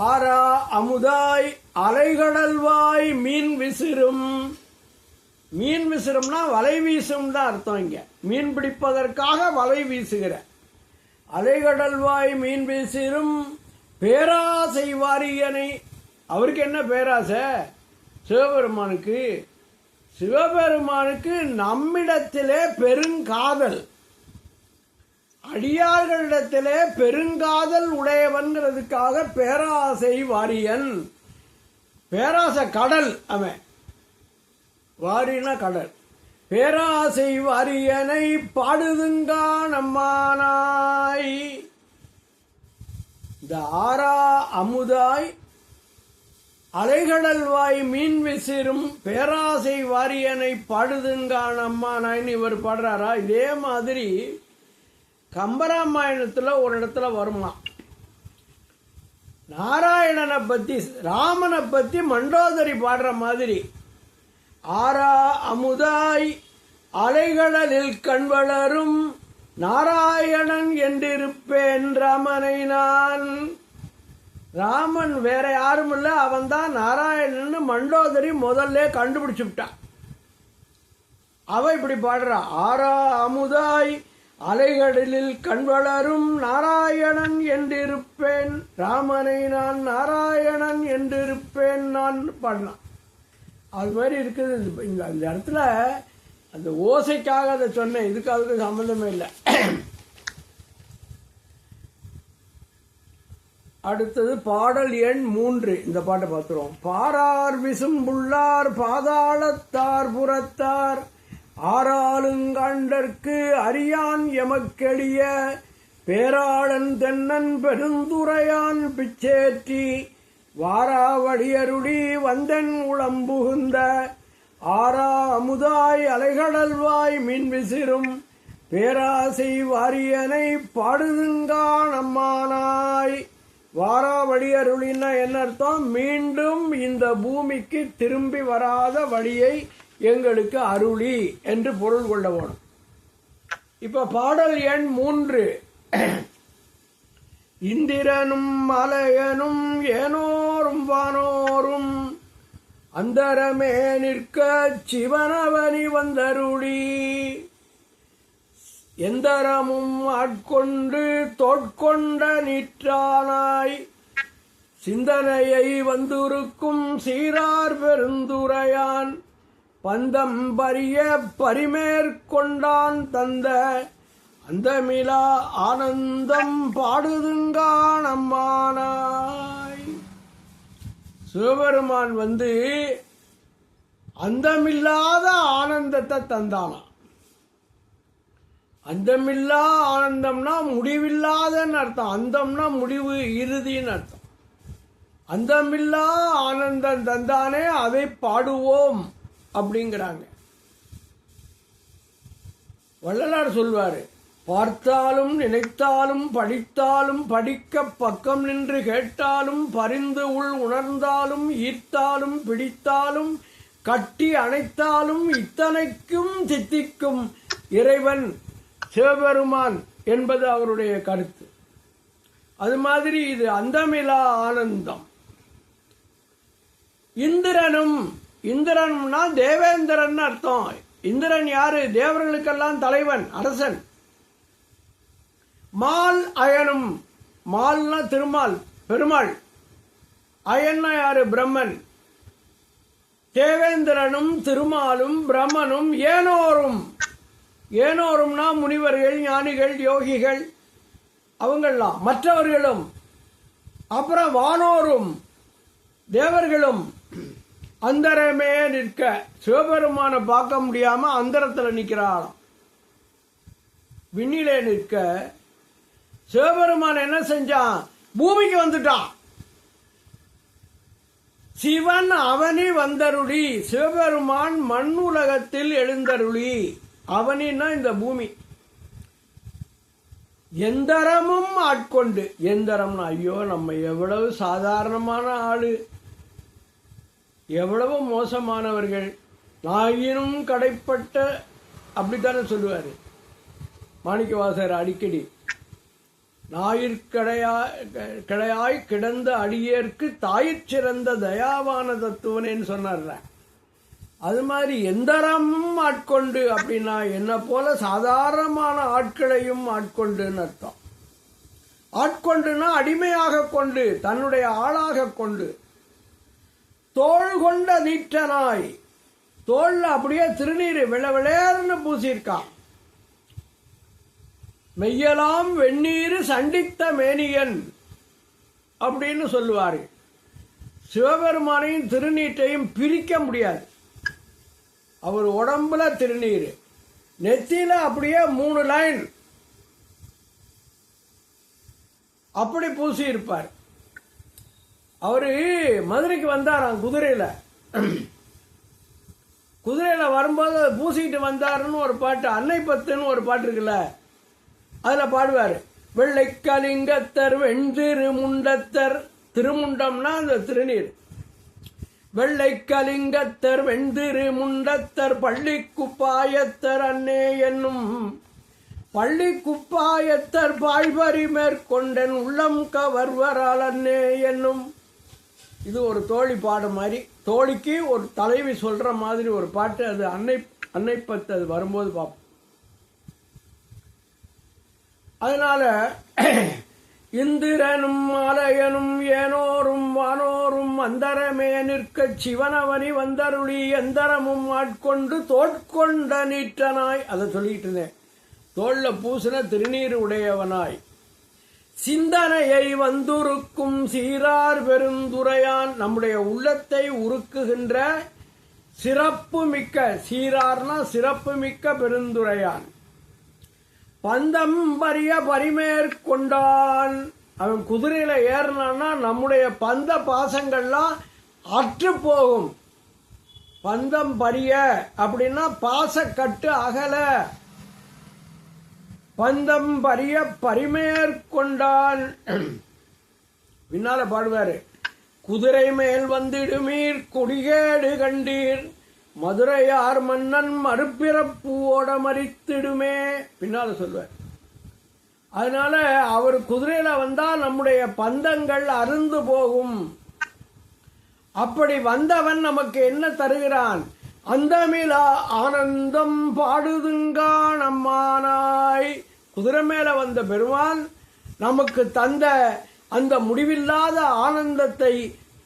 ஆரா அமுதாய் அலைகடல்வாய் மீன் விசிறும். மீன் விசிறும்னா வலை வீசும் தான் அர்த்தம். இங்க மீன் பிடிப்பதற்காக வலை வீசுகிற. அலைகடல்வாய் மீன் வீசிரும் பேராசை வாரியனை. அவருக்கு என்ன பேராசை? சிவபெருமானுக்கு நம்மிடத்திலே பெருங்காதல், அடியார்களிடத்திலே பெருங்காதல் உடையவன்கிறதுக்காக பேராசை வாரியன். பேராசை கடல். அவன் வாரின கடல். பேராசை வாரியனை பாடுதுங்கா நம்மானாய். இந்த ஆரா அமுதாய் அலைகடல்வாய் மீன் விசிறும் பேராசை வாரியனை பாடுதுங்கா நம்மானாய்ன்னு இவர் பாடுறாரா? இதே மாதிரி கம்பராமாயணத்துல ஒரு இடத்துல வருமா, நாராயணனை பத்தி ராமனை பத்தி மண்டோதரி பாடுற மாதிரி ஆரா அமுதாய் அலைகடலில் கண்வளரும் நாராயணன் என்றிருப்பேன் ராமனை நான். ராமன் வேற யாரும் இல்ல, அவன் தான் நாராயணன் மண்டோதரி முதல்ல கண்டுபிடிச்சு விட்டான். அவ இப்படி பாடுறா, ஆரா அமுதாய் அலைகடலில் கண்வளரும் நாராயணன் என்றிருப்பேன் ராமனை நான், நாராயணன் என்றிருப்பேன் நான் பாடினான். அது மாதிரி இருக்குது. இந்த இடத்துல அந்த ஓசைக்காக அதை சொன்னேன், இதுக்கு அதுக்கு சம்பந்தமே இல்லை. அடுத்தது பாடல் எண் 3. இந்த பாட்டை பார்த்துருவோம். பாரார் விசும்புள்ளார் பாதாளத்தார் புறத்தார் ஆறாளுங்கண்டற்கு அரியான் எமக்கெளிய பேராளன் தென்னன் பெருந்துரையான் பிச்சேற்றி வாராவடியருடி வந்தன் உளம்புகுந்த ஆரா அமுதாய் அலைகடல்வாய் மீன் விசிறும் பேராசை வாரியனை பாடுதுங்கா நம்மானாய். வாராவடியருளின்னா என்ன அர்த்தம்? மீண்டும் இந்த பூமிக்கு திரும்பி வராத வழியை எங்களுக்கு அருளி என்று பொருள் கொள்ள வேணும். இப்ப பாடல் எண் 3. இந்திரனும் மலையனும் ஏனோரும் வானோரும் அந்தரமே நிற்க சிவனவனி வந்தருளி எந்தரமும் ஆட்கொண்டு தோட்கொண்ட நிற்றானாய் சிந்தனையை வந்துருக்கும் சீரார் பெருந்துரையான் பந்தம் பரிய பரிமேற்கொண்டான் தந்த அந்தமிலா ஆனந்தம் பாடுதுங்கான் அம்மானாய். சிவபெருமான் அந்தமில்லாத ஆனந்தத்தை தந்தானா. அந்தமில்லா ஆனந்தம்னா முடிவில்லாதன்னு அர்த்தம். அந்தம்னா முடிவு, இறுதின்னு அர்த்தம். அந்தமில்லா ஆனந்தம் தந்தானே, அதை பாடுவோம் அப்படிங்கிறாங்க. வள்ளலார் சொல்வாரு, பார்த்தாலும் நினைத்தாலும் படித்தாலும் படிக்க பக்கம் நின்று கேட்டாலும் பரிந்து உள் உணர்ந்தாலும் ஈர்த்தாலும் பிடித்தாலும் கட்டி அணைத்தாலும் இத்தனைக்கும் தித்திக்கும் இறைவன் சிவபெருமான் என்பது அவருடைய கருத்து. அது மாதிரி இது அந்தமிலா ஆனந்தம். இந்திரன்னா தேவேந்திரன் அர்த்தம். இந்திரன் யாரு? தேவர்களுக்கெல்லாம் தலைவன், அரசன். மால் அயனும், மால்னா திருமால், பெருமாள். அயன்னா யாரு? பிரம்மன். தேவேந்திரனும் திருமாலும் பிரம்மனும் ஏனோரும்னா முனிவர்கள், ஞானிகள், யோகிகள், அவங்கெல்லாம். மற்றவர்களும், அப்புறம் வானோரும் தேவர்களும் அந்தரமே நிற்க. சிவபெருமான பார்க்க முடியாம அந்தரத்தில் நிற்கிறாளாம், விண்ணிலே நிற்க. சிவபெருமான் என்ன செஞ்சான்? பூமிக்கு வந்துட்டான். சிவன் அவனி வந்தருளி. சிவபெருமான் மண் உலகத்தில் எழுந்தருளி. அவனின்னா இந்த பூமி. எந்தரமும் ஆட்கொண்டு. எந்தரம்னா ஐயோ நம்ம எவ்வளவு சாதாரணமான ஆளு, எவ்வளவு மோசமானவர்கள். நாயினும் கடைப்பட்ட, அப்படித்தானே சொல்லுவாரு மாணிக்கவாசகர் அடிக்கடி. ஞாயிற்கடையாய் கிடந்த அடியேற்கு தாயிற் சிறந்த தயாவான தத்துவனேன்னு சொன்னார்ல. அது மாதிரி எந்தரமும் ஆட்கொண்டு அப்படின்னா என்ன போல சாதாரணமான ஆட்களையும் ஆட்கொண்டுன்னு அர்த்தம். ஆட்கொண்டுனா அடிமையாக கொண்டு, தன்னுடைய ஆளாக கொண்டு. தோள் கொண்ட நீற்றனாய். தோல்ல அப்படியே திருநீர் விளவிளேர்னு பூசியிருக்கான். மெய்யலாம் வெந்நீர் சண்டித்த மேனியன் அப்படின்னு சொல்லுவாரு. சிவபெருமானையும் திருநீற்றையும் பிரிக்க முடியாது. அவர் உடம்புல திருநீர், நெத்தியில அப்படியே 3 லைன் அப்படி பூசி இருப்பார். அவரு மதுரைக்கு வந்தாராம் குதிரையில. குதிரையில வரும்போது பூசிட்டு வந்தாருன்னு ஒரு பாட்டு, அன்னை பத்துன்னு ஒரு பாட்டு இருக்குல்ல, அதுல பாடுவாரு. வெள்ளை கலிங்கத்தர் வெண்திரு முண்டத்தர். திருமுண்டம்னா அந்த திருநீர். வெள்ளை கலிங்கத்தர் வெண்திரு முண்டத்தர் பள்ளி குப்பாயத்தர் அன்னே என்னும். பள்ளி குப்பாயத்தர் பாய்பறி மேற்கொண்டன் உள்ளம் கவர்வரால் அன்னே என்னும். இது ஒரு தோழி பாடு மாதிரி, தோழிக்கு ஒரு தலைவி சொல்ற மாதிரி ஒரு பாட்டு. அது அன்னை பத்து. அது வரும்போது பார்ப்போம். அதனால இந்திரனும் அலையனும் ஏனோரும் வானோரும் அந்தரமே நிற்க சிவனவனி வந்தருளி எந்தரமும் ஆட்கொண்டு தோட்கொண்ட நீற்றனாய். அதை சொல்லிட்டு இருந்தேன். தோல்ல பூசின திருநீர் உடையவனாய். சிந்தனையை வந்துருக்கும் சீரார் பெருந்துரையான். நம்முடைய உள்ளத்தை உருக்குகின்ற சிறப்பு மிக்க, சீரார்னா சிறப்பு மிக்க பெருந்துரையான். பந்தம் பரிய பரிமேற்கொண்டான். அவன் குதிரையில ஏறினான்னா நம்முடைய பந்த பாசங்கள்லாம் அற்று போகும். பந்தம் பரிய அப்படின்னா பாசக்கட்டு அகல. பந்தம் பரிய பரிமேற்கொண்டான். பின்னால பாடுவாரு. குதிரை மேல் வந்திடுமீர் குடிகேடு கண்டீர் மதுரையார் மன்னன் மறுபிறப்பூவோட மறித்திடுமே. பின்னால சொல்வார். அதனால அவர் குதிரையில வந்தா நம்முடைய பந்தங்கள் அருந்து போகும். அப்படி வந்தவன் நமக்கு என்ன தருகிறான்? அந்தமிலா ஆனந்தம் பாடுதுங்கான் அம்மானாய். குதிரை மேல வந்த பெருமான் நமக்கு தந்த அந்த முடிவில்லாத ஆனந்தத்தை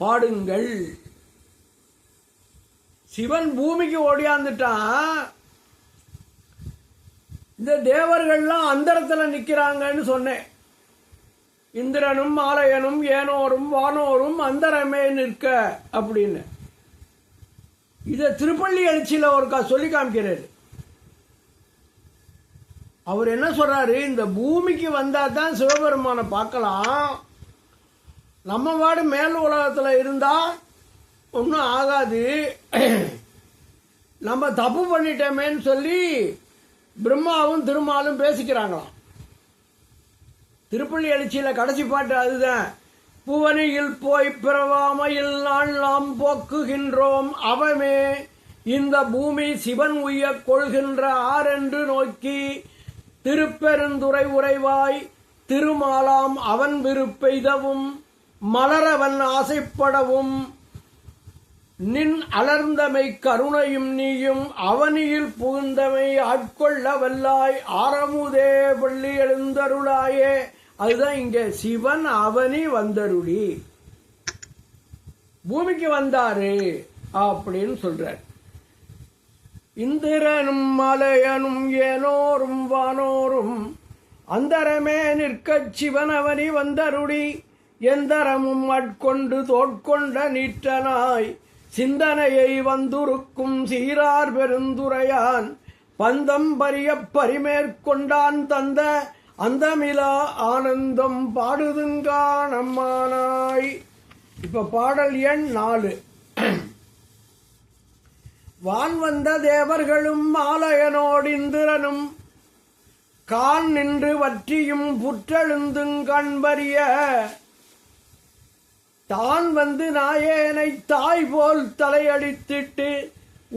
பாடுங்கள். சிவன் பூமிக்கு ஓடியாந்துட்டான். இந்த தேவர்கள்லாம் அந்தரத்தில் நிற்கிறாங்கன்னு சொன்னேன். இந்திரனும் மாலையனும் ஏனோரும் வானோரும் அந்தரமே நிற்க அப்படின்னு. இதை திருப்பள்ளி எழுச்சியில் ஒருக்கா சொல்லி காமிக்கிறாரு. அவர் என்ன சொல்றாரு, இந்த பூமிக்கு வந்தா தான் சிவபெருமானை பார்க்கலாம். நம்ம வாடு மேல் உலகத்தில் இருந்தா ஒன்றும் ஆகாது. நம்ம தப்பு பண்ணிட்டோமேன்னு சொல்லி பிரம்மாவும் திருமாலும் பேசிக்கிறாங்களாம். திருப்பள்ளி எழுச்சியில் கடைசி பாட்டு அதுதான். புவனியில் போய் பிறவாமையில் நாம் போக்குகின்றோம் அவமே இந்த பூமி சிவன் உய்ய கொள்கின்ற ஆரென்று நோக்கி திருப்பெருந்துறை உறைவாய் திருமாலாம் அவன் விருப்பெய்தவும் மலரவன் ஆசைப்படவும் நின் அலர்ந்தமை கருணையும் நீயும் அவனியில் புகுந்தமை ஆட்கொள்ள வல்லாய் ஆரமுதே பள்ளி எழுந்தருளாயே. அதுதான் இங்க சிவன் அவனி வந்தருளி பூமிக்கு வந்தாரு அப்படின்னு சொல்றார். இந்திரனும் மலையனும் ஏனோரும் வானோரும் அந்தரமே நிற்கச் சிவன் அவனி வந்தருளி எந்தரமும் ஆட்கொண்டு தோட்கொண்ட நீற்றனாய் சிந்தனையை வந்துருக்கும் சீரார் பெருந்துரையான் பந்தம் பரிய பரிமேற்கொண்டான் தந்த அந்தமிலா ஆனந்தம் பாடுதுங்கானம்மானாய். இப்ப பாடல் எண் 4. வான் வந்த தேவர்களும் மாலையனோடு இந்திரனும் கான் நின்று வற்றியும் புற்றெழுந்துங் கண்பறிய தான் வந்து நாயேனை தாய் போல் தலையடித்திட்டு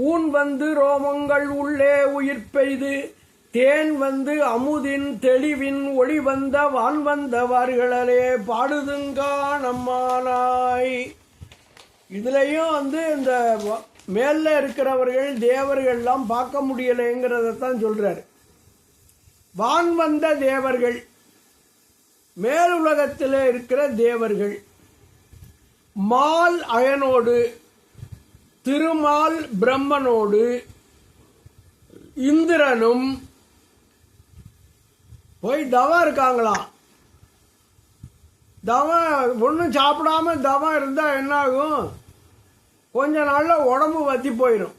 ஊன் வந்து ரோமங்கள் உள்ளே உயிர் பெய்து தேன் வந்து அமுதின் தெளிவின் ஒளி வந்த வான் வந்தவர்களே பாடுதுங்கா நம்மானாய். இதுலயும் இந்த மேல இருக்கிறவர்கள் தேவர்கள்லாம் பார்க்க முடியலைங்கிறதான் சொல்றாரு. வான் வந்த தேவர்கள், மேலுலகத்தில் இருக்கிற தேவர்கள், மால் அயனோடு திருமால் பிரம்மனோடு இந்திரனும் போய் தவம் இருக்காங்களாம். தவம் ஒன்றும் சாப்பிடாம தவம் இருந்தா என்ன ஆகும்? கொஞ்ச நாள்ல உடம்பு வத்தி போயிடும்.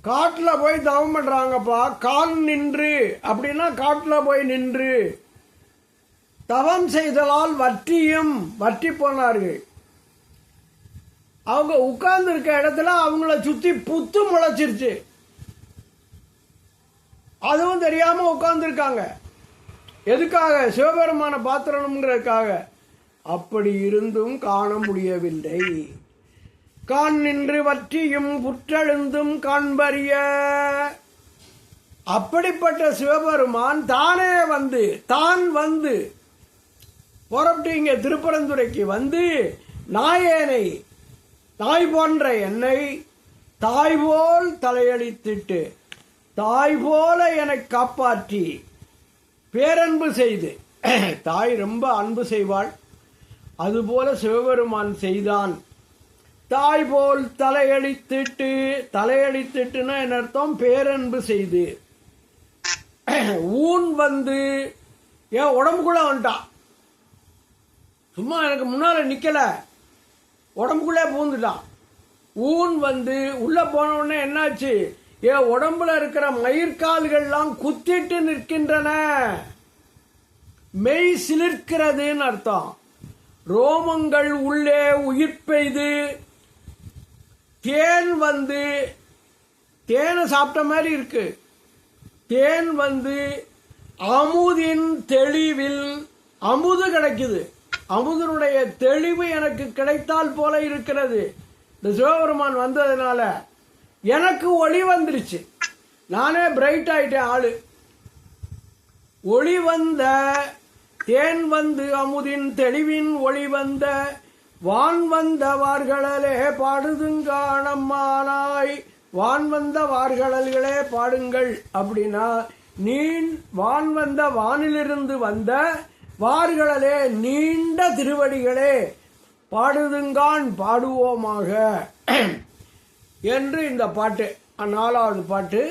காட்டில் போய் தவம் பண்றாங்கப்பா. கால் நின்று அப்படின்னா காட்டில் போய் நின்று தவம் செய்தலால் வற்றி போனார்கள். அவங்க உட்கார்ந்து இருக்க இடத்துல அவங்கள சுத்தி புத்து முளைச்சிருச்சு. அதுவும் தெரியாம உட்கார்ந்து இருக்காங்க. எதுக்காக? சிவபெருமான பாத்திரணுங்கிறதுக்காக. அப்படி இருந்தும் காண முடியவில்லை. கான் நின்று வற்றியும் புற்றெழுந்தும் காண்பறிய. அப்படிப்பட்ட சிவபெருமான் தான் வந்து புறப்பட்டு இங்க திருப்பரந்துரைக்கு வந்து நாயேனை, தாய் போன்ற என்னை தாய் போல் தலையடித்திட்டு தாய் போல என்னை காப்பாற்றி பேரன்பு செய்து, தாய் ரொம்ப அன்பு செய்வாள், அதுபோல சிவபெருமான் செய்தான். தாய் போல் தலையடித்துட்டுன்னா என்ன அர்த்தம்? பேரன்பு செய்து. ஊன் வந்து என் உடம்புக்குள்ள வந்துட்டான். சும்மா எனக்கு முன்னால நிக்கல, உடம்புக்குள்ளே பூந்துட்டான். ஊன் வந்து உள்ள போன உடனே என்னாச்சு? என் உடம்புல இருக்கிற மயிர்கால்கள்லாம் குத்திட்டு நிற்கின்றன. மெய் சிலிர்க்கிறதுன்னு அர்த்தம். ரோமங்கள் உள்ளே உயிர் பெய்து தேன் வந்து, தேனை சாப்பிட்ட மாதிரி இருக்கு. தேன் வந்து அமுதின் தெளிவில் அமுது கிடைக்குது. அமுதனுடைய தெளிவு எனக்கு கிடைத்தால் போல இருக்கிறது. இந்த சிவபெருமான் வந்ததுனால எனக்கு ஒளி வந்துருச்சு. நானே பிரைட் ஆயிட்டேன் ஆளு. ஒளி வந்த தேன் வந்து அமுதின் தெளிவின் ஒளி வந்த வான் வந்தவார்களே பாடுதுங்கானம்மானாய். வான் வந்த வார்களே பாடுங்கள் அப்படின்னா, நீ வான் வந்த வானிலிருந்து வந்த வார்களே நீண்ட திருவடிகளே பாடுதுங்கான் பாடுவோமாக என்று இந்த பாட்டு 4வது பாட்டு.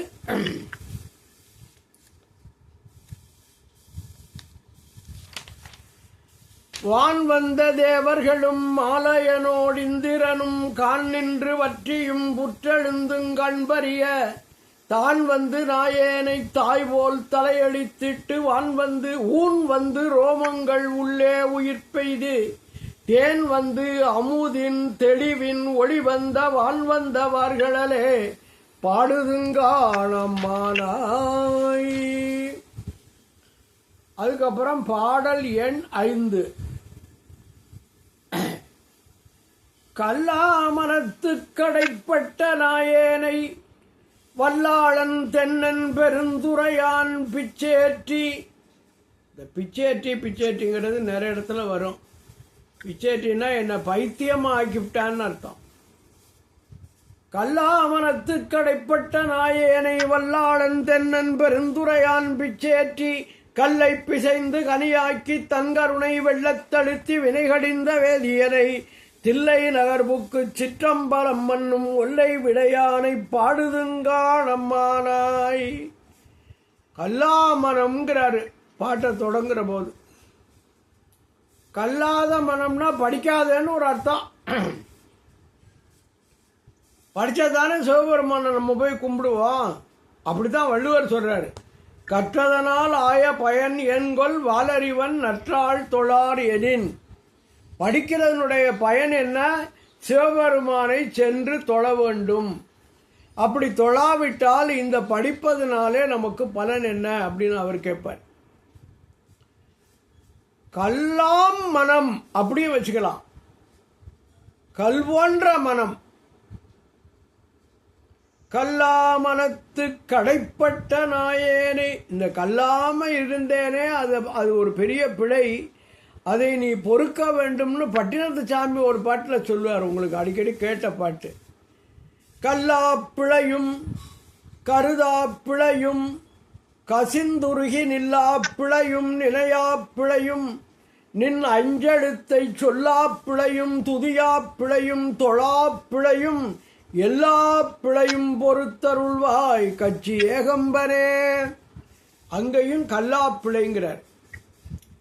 வான் வந்த தேவர்களும் மாலையனோடிந்திரனும் கான் நின்று வற்றியும் புற்றெழுந்துங் கண்பறிய தான் வந்து நாயேனை தாய் போல் தலையளித்திட்டு வான் வந்து ஊன் வந்து ரோமங்கள் உள்ளே உயிர் பெய்து தேன் வந்து அமுதின் தெளிவின் ஒளி வந்த வான் வந்தவர்களே பாடுதுங்கானம்மானாய். அதுக்கப்புறம் பாடல் எண் 5. கல்லாமனத்து கடைப்பட்ட நாயேனை வல்லாளன் தென்னன் பெருந்துரையான் பிச்சேற்றி. இந்த பிச்சேற்றிங்கிறது நிறைய இடத்துல வரும். பிச்சேற்றின்னா என்ன பைத்தியமா ஆக்கிவிட்டான்னு அர்த்தம். கல்லாமனத்து கடைப்பட்ட நாயேனை வல்லாளன் தென்னன் பெருந்துரையான் பிச்சேற்றி கல்லை பிசைந்து கனியாக்கி தன்கருணை வெள்ளத்தழுத்தி வினைகடிந்த வேதியரை தில்லை நகர்புக்கு சிற்றம்பலம் மன்னும் ஒல்லை விடையானை பாடுதுங்கானம்மானாய். கல்லாமனம்ங்கிறாரு பாட்டை தொடங்குற போது. கல்லாத மனம்னா படிக்காதேன்னு ஒரு அர்த்தம். படித்ததானே சிவபெருமானை நம்ம போய் கும்பிடுவோம். அப்படித்தான் வள்ளுவர் சொல்றாரு. கற்றதனால் ஆய பயன் என்கொள் வாலறிவன் நற்றாள் தொழார் எனின். படிக்கிறதனுடைய பயன் என்ன? சிவபெருமானை சென்று தொழ வேண்டும். அப்படி தொழாவிட்டால் இந்த படிப்பதனாலே நமக்கு பலன் என்ன அப்படின்னு அவர் கேட்பார். கல்லாம் மனம் அப்படியும் வச்சுக்கலாம். கல் போன்ற மனம். கல்லாமனத்து கடைப்பட்ட நாயேனே. இந்த கல்லாம இருந்தேனே அது ஒரு பெரிய பிழை. அதை நீ பொறுக்க வேண்டும்னு பட்டினத்து சாமி ஒரு பாட்டில் சொல்லுவார். உங்களுக்கு அடிக்கடி கேட்ட பாட்டு. கல்லா பிழையும் கருதா பிழையும் கசிந்துருகி நில்லா பிழையும் நிலையா பிழையும் நின் அஞ்செழுத்தை சொல்லா பிழையும் துதியா பிழையும் தொழா பிழையும் எல்லா பிழையும் பொறுத்தருள்வாய் கட்சி ஏகம்பனே. அங்கேயும் கல்லா பிழைங்கிறார்.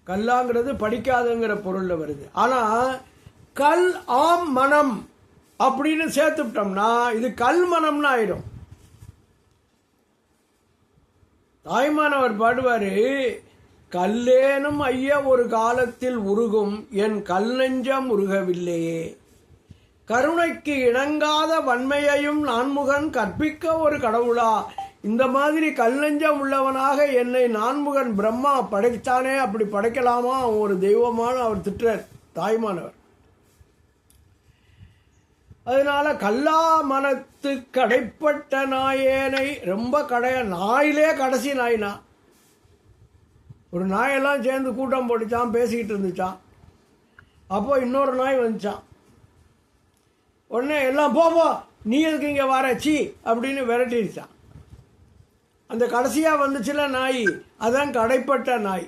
கல்லாங்கிறது படிக்காதங்கிற பொருள்ல வருது. ஆனா கல் ஆம் மனம் அப்படின்னு சேர்த்துட்டோம்னா இது கல் மனம்னு ஆயிடும். தாய்மானவர் பாடுவாரு. கல்லேனும் ஐய ஒரு காலத்தில் உருகும் என் கல் நெஞ்சம் உருகவில்லையே. கருணைக்கு இணங்காத வன்மையையும் நான்முகன் கற்பிக்க ஒரு கடவுளா. இந்த மாதிரி கல் நெஞ்சம் உள்ளவனாக என்னை நான்முகன் பிரம்மா படைத்தானே, அப்படி படைக்கலாமா ஒரு தெய்வமான அவர் திட்டுறார் தாய்மானவர். அதனால கல்லா மனத்து கடைப்பட்ட நாயேனை. ரொம்ப நாயிலே கடைசி நாய்னா. ஒரு நாயெல்லாம் சேர்ந்து கூட்டம் போட்டுச்சான், பேசிக்கிட்டு இருந்துச்சான். அப்போ இன்னொரு நாய் வந்துச்சான். உடனே எல்லாம் போ நீ எதுக்கு இங்கே வரச்சி அப்படின்னு விரட்டிடுச்சான். அந்த கடைசியாக வந்துச்சுல நாய், அதான் கடைப்பட்ட நாய்.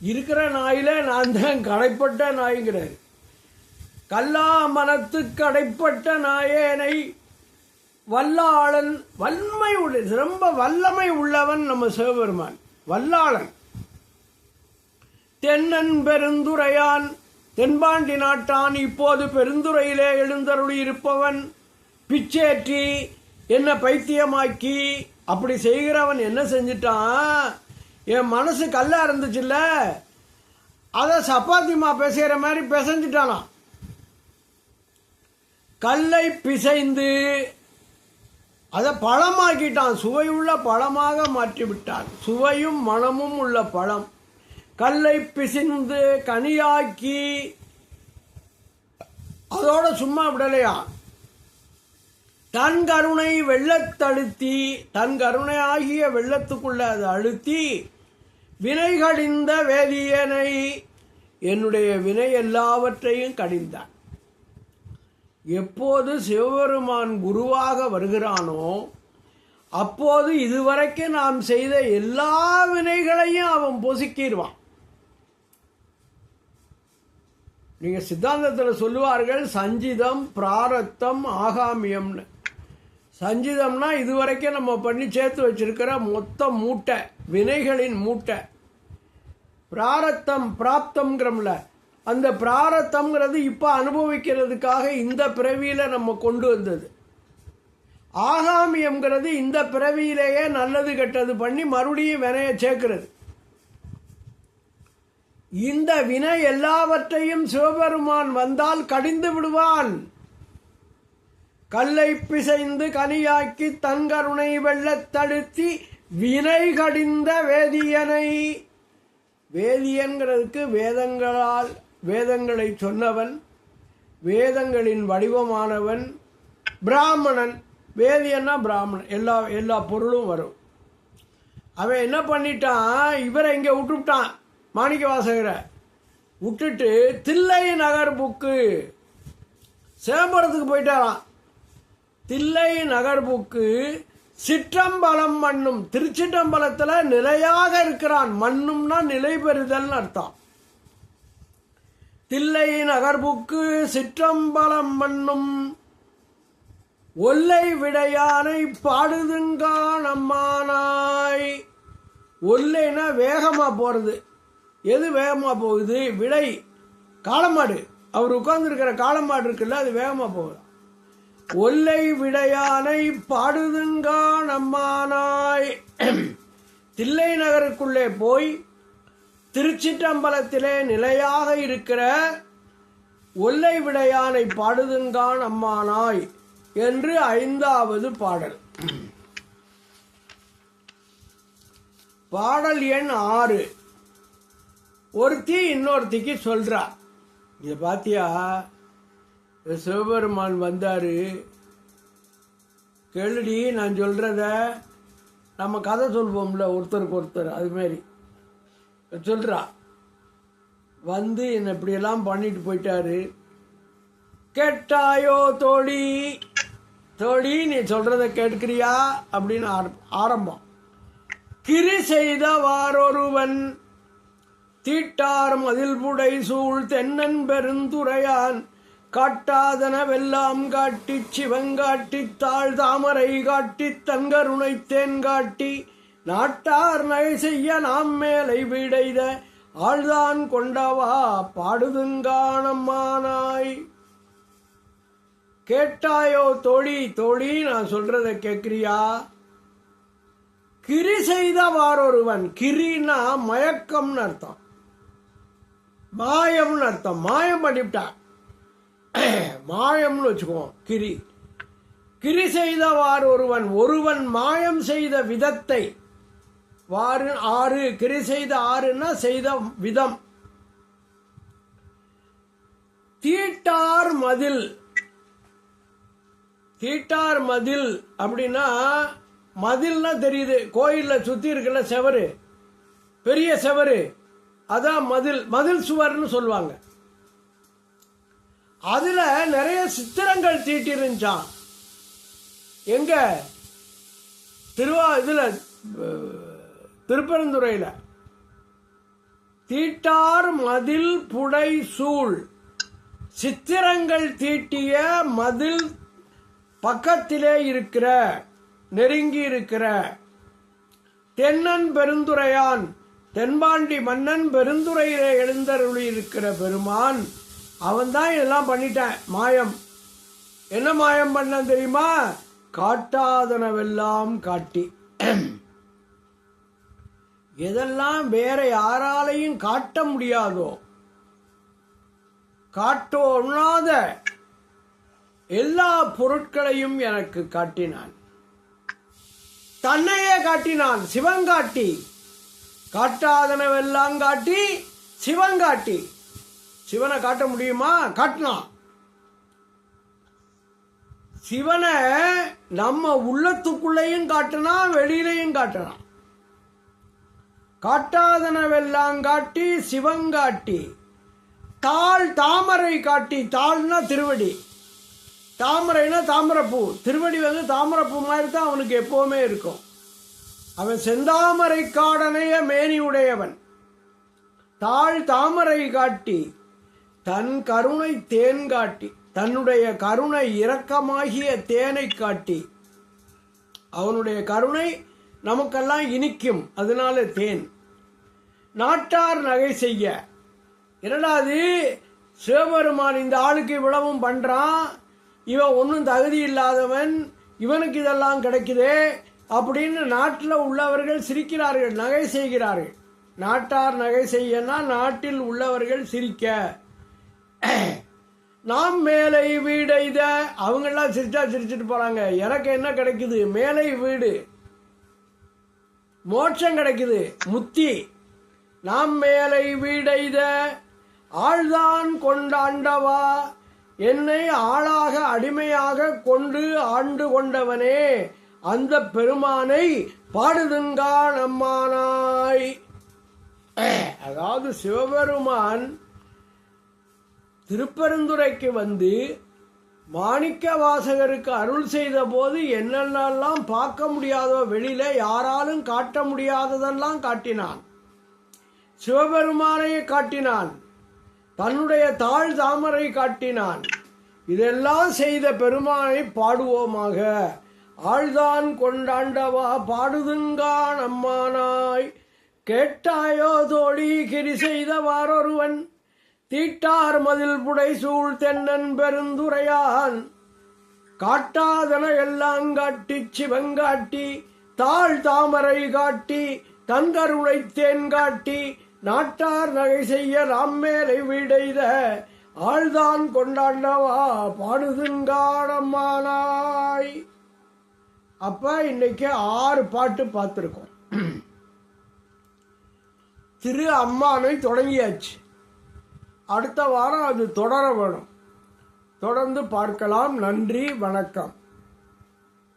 இருக்கிற நாயில நான் தான் கடைப்பட்ட நாய்ங்கிறாரு. கல்லா மனத்து கடைப்பட்ட நாயேனை வல்லாளன். வன்மை ரொம்ப வல்லமை உள்ளவன் நம்ம சிவபெருமான் வல்லாளன். தென்னன் பெருந்துரையான். தென்பாண்டி நாட்டான் இப்போது பெருந்துறையிலே எழுந்தருளி இருப்பவன். பிச்சேற்றி என்ன பைத்தியமாக்கி அப்படி செய்கிறவன் என்ன செஞ்சிட்டான்? என் மனசு கல்லா இருந்துச்சுல்ல, அதை சப்பாத்திமா பேசுகிற மாதிரி பிசைஞ்சிட்டானா. கல்லை பிசைந்து அதை பழமாக்கிட்டான். சுவையுள்ள பழமாக மாற்றி விட்டான். சுவையும் மனமும் உள்ள பழம். கல்லை பிசைந்து கனியாக்கி அதோட சும்மா விடலையா. தன் கருணை வெள்ளத்தழுத்தி, தன் கருணை ஆகிய வெள்ளத்துக்குள்ள அதை அழுத்தி வினை கடிந்த வேதியனை, என்னுடைய வினை எல்லாவற்றையும் கடிந்தான். எப்போது சிவபெருமான் குருவாக வருகிறானோ அப்போது இதுவரைக்கும் நாம் செய்த எல்லா வினைகளையும் அவன் பொசுக்கிடுவான். நீங்கள் சித்தாந்தத்தில் சொல்லுவார்கள் சஞ்சிதம் பிராரத்தம் ஆகாமியம்னு. சஞ்சிதம்னா இதுவரைக்கும் நம்ம பண்ணி சேர்த்து வச்சிருக்கிற மொத்த மூட்டை, வினைகளின் மூட்டை. பிராரத்தம் பிராப்தம்ங்கிறோம்ல, அந்த பிராரத்தம்ங்கிறது இப்போ அனுபவிக்கிறதுக்காக இந்த பிறவியில் நம்ம கொண்டு வந்தது. ஆகாமியம்ங்கிறது இந்த பிறவியிலேயே நல்லது கெட்டது பண்ணி மறுபடியும் வினையை சேர்க்கிறது. இந்த வினை எல்லாவற்றையும் சிவபெருமான் வந்தால் கடிந்து விடுவான். கல்லை பிசைந்து கனியாக்கி தன் கருணை வெள்ளத்தடுத்தி வினை கடிந்த வேதியனை. வேதியன்கிறதுக்கு வேதங்களை சொன்னவன், வேதங்களின் வடிவமானவன், பிராமணன். வேதியன்னா பிராமணன், எல்லா பொருளும் வரும். அவன் என்ன பண்ணிட்டான், இவரை இங்கே விட்டுவிட்டான். மாணிக்க வாசகரை விட்டுட்டு தில்லை நகர்புக்கு சிதம்பரத்துக்கு போயிட்டாராம். தில்லை நகர்புக்கு சிற்றம்பலம் மண்ணும், திருச்சிற்றம்பலத்தில் நிலையாக இருக்கிறான். மண்ணும்னா நிலை பெறுதல்னு அர்த்தம். தில்லை நகர்புக்கு சிற்றம்பலம் மண்ணும் ஒல்லை விடையானை பாடுதுங்கா நம்மானாய். ஒல்லைனா வேகமா போறது. எது வேகமா போகுது? விடை, காளமாடு. அவர் உட்கார்ந்துருக்கிற காளமாடு இருக்குல்ல, அது வேகமா போகுது. ஒல்லை விடையானை பாடுதுங்கா நம்மானாய். தில்லை நகருக்குள்ளே போய் திருச்சிற்றம்பலத்திலே நிலையாக இருக்கிற ஒல்லை விடையானை பாடுதுங்கான் அம்மானாய் என்று 5வது பாடல். பாடல் எண் 6. ஒருத்தி இன்னொருத்திக்கு சொல்றா, இத பாத்தியா, சிவபெருமான் வந்தாரு, கேளுடி நான் சொல்றத. நம்ம கதை சொல்வோம்ல ஒருத்தருக்கு ஒருத்தர், அது மாதிரி சொல்றா. வந்து என்ன இப்படியெல்லாம் பண்ணிட்டு போயிட்டாரு. கேட்டாயோ தோழி, தோழி நீ சொல்றத கேட்கிறியா அப்படின்னு ஆரம்பம். கிரி செய்த வாரொருவன் தீட்டார் மதில் புடை சூழ் தென்னன் பெருந்துரையான் காட்டாதனவெல்லாம் காட்டி சிவங்காட்டி தாழ் தாமரை காட்டி தன்கருணை தேன் காட்டி நாட்டார் நகை செய்ய நாம் மேலை விடைத ஆழ்தான் கொண்டவா பாடுதுங்கானம்மானாய். கேட்டாயோ தோழி, தோழி நான் சொல்றத கேட்கிறியா? கிரி செய்த வாரொருவன், கிரினா மயக்கம்னு அர்த்தம், மாயம்னு அர்த்தம். மாயம் பண்ணிவிட்டான், மாயம்னு வச்சுக்குவோம். கிரி கிரி செய்த வாரொருவன், ஒருவன் மாயம் செய்த விதத்தை. வாறு 6, கிரி செய்த 6ன்னா செய்த விதம். தீட்டார் மதில், தீட்டார் மதில் அப்படின்னா, மதில்னா தெரியுது, கோயில்ல சுத்தி இருக்குல்ல செவரு, பெரிய செவரு, அதான் மதில். மதில் சுவர்னு சொல்லுவாங்க. அதுல நிறைய சித்திரங்கள் தீட்டி இருந்துச்சான். எங்க? இதுல திருப்பெருந்துறையில. தீட்டார் மதில் புடை சூழ், சித்திரங்கள் தீட்டிய மதில் பக்கத்திலே இருக்கிற, நெருங்கி இருக்கிற தென்னன் பெருந்துரையான், தென்பாண்டி மன்னன் பெருந்துறையிலே எழுந்தருளி இருக்கிற பெருமான், அவன் தான் இதெல்லாம் பண்ணிட்டான். மாயம். என்ன மாயம் பண்ண தெரியுமா? காட்டாதனவெல்லாம் காட்டி. எதெல்லாம் வேற யாராலையும் காட்ட முடியாதோ, காட்டோண்ணாத எல்லா பொருட்களையும் எனக்கு காட்டினான். தன்னையே காட்டினான், சிவங்காட்டி. காட்டாதனவெல்லாம் காட்டி சிவங்காட்டி. சிவனை காட்ட முடியுமா? காட்டினான். சிவனை நம்ம உள்ளத்துக்குள்ளேயும் காட்டினான், வெளியிலையும் காட்டினான். காட்டாதனவெல்லாம் காட்டி சிவங்காட்டி. தாள் தாமரை காட்டி, தாள்னா திருவடி, தாமரைனா தாமரைப்பூ, திருவடி வந்து தாமரைப்பூ மாதிரி தான் அவனுக்கு எப்பவுமே இருக்கும். அவன் செந்தாமரை காடனைய மேனி உடையவன். தாள் தாமரை காட்டி தன் கருணை தேன் காட்டி, தன்னுடைய கருணை இரக்கமாகிய தேனை காட்டி, அவனுடைய கருணை நமக்கெல்லாம் இனிக்கும், அதனால தேன். நாட்டார் நகை செய்ய, இரண்டாவது சிவபெருமான் இந்த ஆளுக்கு இவ்வளவும் பண்றான், இவன் ஒன்றும் தகுதி இல்லாதவன், இவனுக்கு இதெல்லாம் கிடைக்குதே அப்படின்னு நாட்டில் உள்ளவர்கள் சிரிக்கிறார்கள், நகை செய்கிறார்கள். நாட்டார் நகை செய்யனா நாட்டில் உள்ளவர்கள் சிரிக்க. நாம் மேலை வீடு இத அவங்கெல்லாம் சிரிச்சா சிரிச்சுட்டு போறாங்க. எனக்கு என்ன கிடைக்குது? மேலை வீடு, மோட்சம் கிடைக்குது, முத்தி. நாம் மேலை வீடைத ஆழ்தான் கொண்டாண்டவா, என்னை ஆளாக அடிமையாக கொண்டு ஆண்டு கொண்டவனே, அந்த பெருமானை பாடுதுங்கா நம்மானாய். அதாவது சிவபெருமான் திருப்பெருந்துறைக்கு வந்து மாணிக்க வாசகருக்கு அருள் செய்த போது என்னென்னலாம் பார்க்க முடியாதோ, வெளியில யாராலும் காட்ட முடியாததெல்லாம் காட்டினான். சிவபெருமானையை காட்டினான், தன்னுடைய தாழ் தாமரை காட்டினான். இதெல்லாம் செய்த பெருமானை பாடுவோமாக. ஆழ்தான் கொண்டாண்டவா பாடுதுங்கான் அம்மானாய், கேட்டாயோ தோழி கிரி செய்தவாரொருவன், தீட்டார் மதில் புடை சூழ் தென்னன் பெருந்துரையான், காட்டாதன எல்லாம் காட்டி சிவங்காட்டி, தாழ் தாமரை காட்டி, தன்கருணை தேன் காட்டி, நாட்டார் நகை செய்ய ராம்மேலை வீடைத ஆழ்தான் கொண்டாண்டவா பாடுதுங்கானம்மானாய். அப்ப இன்னைக்கு 6 பாட்டு பார்த்திருக்கோம். திரு அம்மானை தொடங்கியாச்சு. அடுத்த வாரம் அது தொடர வேணும். தொடர்ந்து பார்க்கலாம். நன்றி, வணக்கம்.